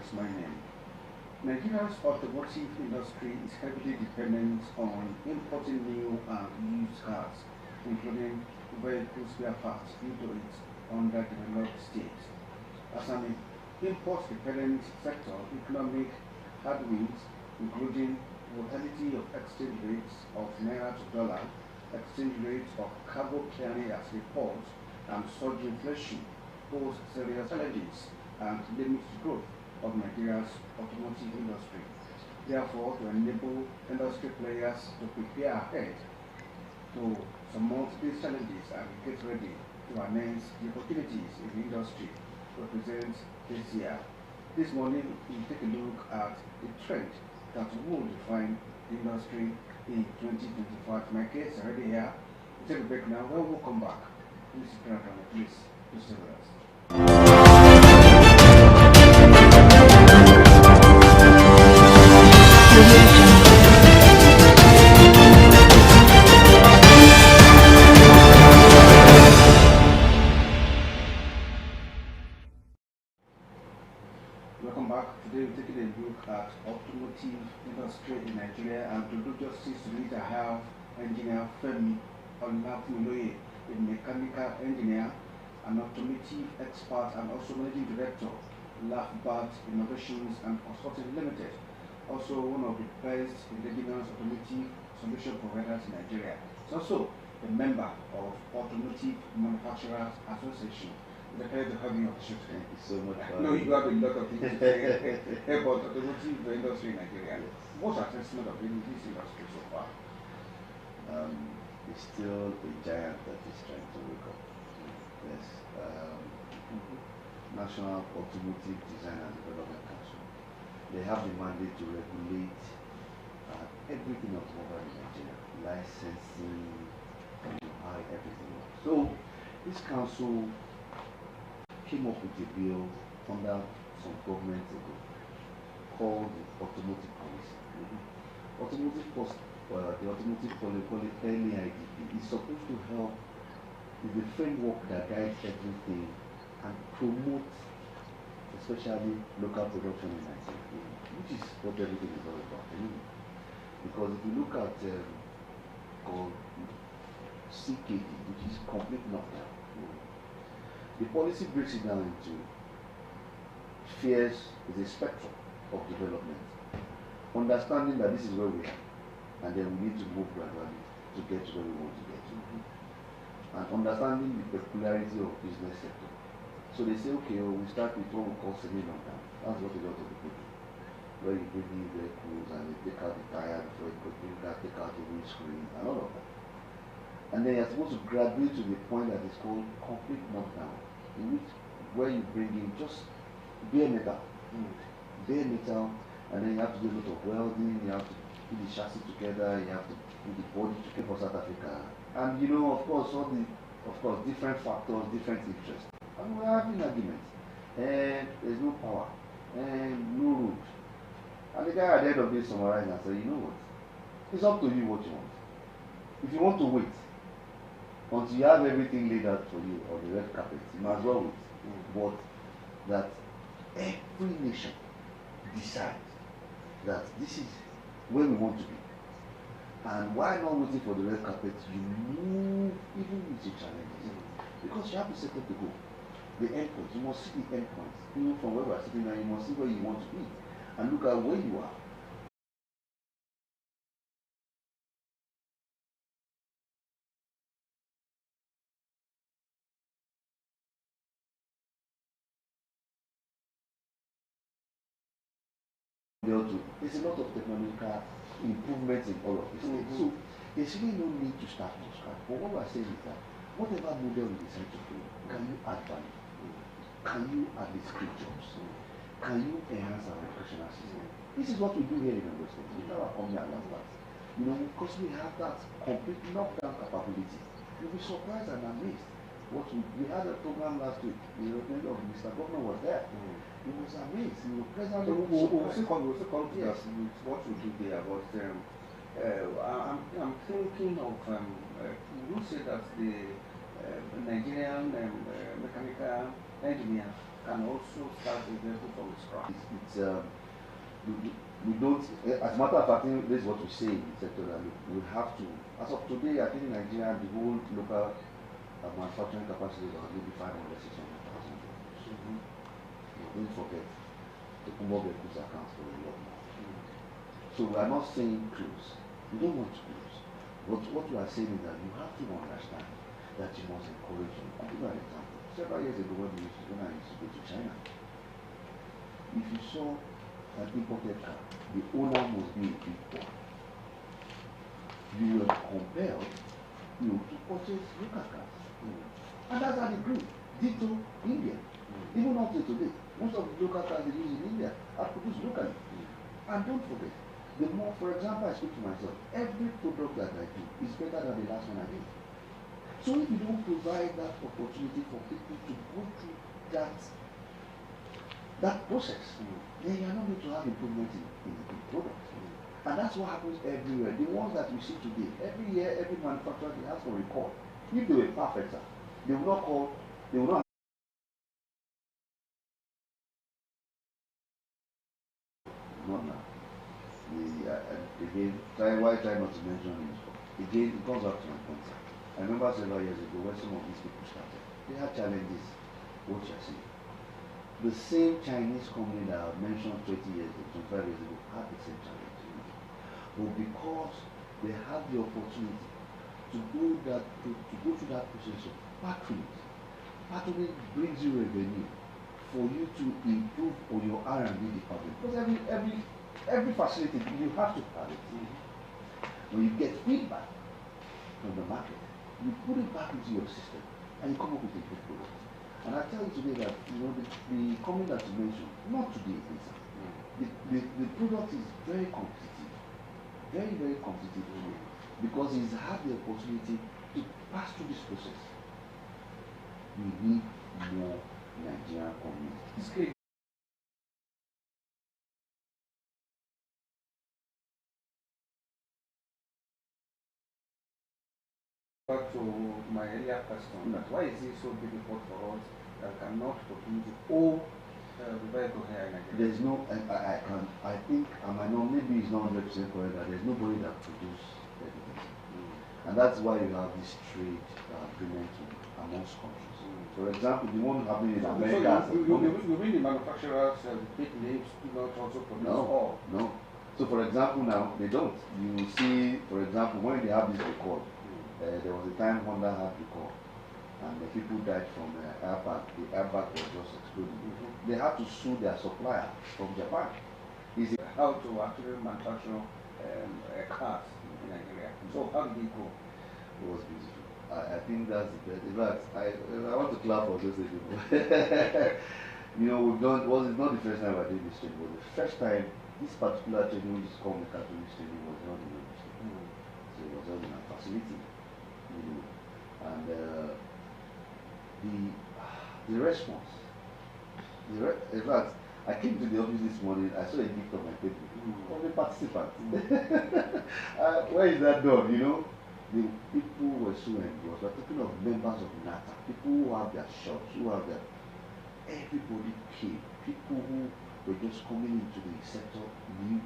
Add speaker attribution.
Speaker 1: is my name. Nigeria's automotive industry is heavily dependent on importing new and used cars, including vehicle spare parts, into its underdeveloped state. As an import-dependent sector, economic headwinds, including volatility of exchange rates of naira to dollar, exchange rates of cargo clearing as reports, and surge inflation, pose serious challenges and limit growth of Nigeria's automotive industry. Therefore, to enable industry players to prepare ahead to surmount these challenges and get ready to harness the opportunities in the industry represents this year. This morning, we take a look at the trend that will define the industry in 2025. My case already here. We take a break now. When we come back, please sit down and please stay with us. Welcome back. Today we're taking a look at automotive industry in Nigeria, and to do justice to it, I have engineer Femi Olafumiloye, a mechanical engineer, an automotive expert, and also managing director, Laughbat Innovations and Consulting Limited, also one of the best indigenous automotive solution providers in Nigeria. He's also a member of Automotive Manufacturers Association. It's a pleasure to have you on the show today.
Speaker 2: Thank you so much.
Speaker 1: No, you have a lot of things to say about the automotive industry in Nigeria.
Speaker 2: Yes.
Speaker 1: What's your assessment of this industry so far?
Speaker 2: It's still a giant that is trying to wake up. Yes. National Automotive Design and Development Council. They have the mandate to regulate everything automobile in Nigeria, licensing, how everything works. So this council came up with a bill under some government ago called the Automotive Policy. The Automotive Policy, LAIDP, is supposed to help with the framework that guides everything and promote especially local production in Nigeria, which is what everything is all about. Because if you look at CKD, which is complete knockdown, the policy breaks it down into fears is a spectrum of development, understanding that this is where we are, and then we need to move gradually to get to where we want to get to, and understanding the peculiarity of business sector. So they say, okay, we start with what we call semi-knockdown. That's what a lot of people do, where you bring in vehicles and they take out the tire before you bring that, take out the windscreen and all of that. And then you're supposed to graduate to the point that is called complete knockdown, in which where you bring in just bare metal, and then you have to do a lot of welding, you have to put the chassis together, you have to put the body together for South Africa. And of course, different factors, different interests. And we're having arguments. And there's no power, and no road. And the guy at the end of this summarized and said, you know what? It's up to you what you want. If you want to wait until you have everything laid out for you on the red carpet, you might as well wait. But that every nation decides that this is where we want to be. And while not waiting for the red carpet, you move even with your challenges. Because you have to set up the goal. The endpoint, you must see the endpoint. Even from where we are sitting now, you must see where you want to be. And look at where you are. There's a lot of technological improvements in all of these things. So there's really no need to start from scratch. But what we're saying is that whatever model you decide to do, can you add value? Can you add these create jobs? Can you enhance our educational system? This is what we do here in Ondo State. We have our company at Laughbat. Because we have that complete knockdown capability. You'll be surprised and amazed. We had a program last week. The representative of Mr. Governor was there. He was amazed. He was present.
Speaker 1: We'll still come to that with what we do there. But I'm thinking of, we will say that the Nigerian mechanical engineer can also start a vehicle from scratch.
Speaker 2: We don't, as a matter of fact, this is what we say in the sector that we have to, as of today, I think in Nigeria, the whole local manufacturing capacity is maybe 500, 600,000. Don't forget, the Kumbo vehicles accounts for a lot more. So we are not saying close. We don't want to close. But what we are saying is that you have to understand that you must encourage them. I'll give you an example. Several years ago when I used to go to China, if you saw an imported car, the owner must be a big boy. You were compelled to purchase local cars. And that's how they grew. Ditto India. Even up to today, most of the local cars they use in India are produced locally. And don't forget, the more, for example, I speak to myself, every product that I do is better than the last one I did. So if you don't provide that opportunity for people to go through that process, then you are not going to have improvement in the product. And that's what happens everywhere. The ones that we see today, every year, every manufacturer, they ask for recall. If they were perfect, sir, they will not call, they will not. Not now. Again, why try not to mention it? Again, it comes back to my point. I remember several years ago when some of these people started, they had challenges. What you're saying. The same Chinese company that I mentioned 20 years ago, 25 years ago, had the same challenge. But because they had the opportunity to go through that process of patronage brings you revenue for you to improve on your R&D department. Because every facility you have to have it. When you get feedback from the market, you put it back into your system and you come up with a good product. And I tell you today that the company that you mentioned, not today, the product is very competitive, very, very competitive, because he's had the opportunity to pass through this process. We need more Nigerian companies.
Speaker 1: Back to my earlier question, that why is it so difficult for us that cannot produce all the vehicle here in Nigeria?
Speaker 2: There's no, I think, I might not, maybe it's not 100% correct, that there's nobody that produces everything. And that's why you have this trade agreement amongst countries. For example, the one happening in America.
Speaker 1: So you mean the manufacturers, big names, do not also produce all?
Speaker 2: No. So for example now, they don't. You see, for example, when they have this record, there was a time Honda had recall, and the people died from airbag. The airbag was just exploding. They had to sue their supplier from Japan. Is it
Speaker 1: how to actually manufacture cars in Nigeria? So how did it go?
Speaker 2: It was beautiful. I think that's the best. In fact, I want to clap for those people. We've done. It's not the first time I did this training, but the first time this particular training, which is called the Catholic training, was not in the So it was held in a facility. And the response. In fact, I came to the office this morning. I saw a gift on my table from the participants. Where is that done? The people were so engrossed. We're talking of members of NATA, people who have their shops, everybody came. People who were just coming into the sector, new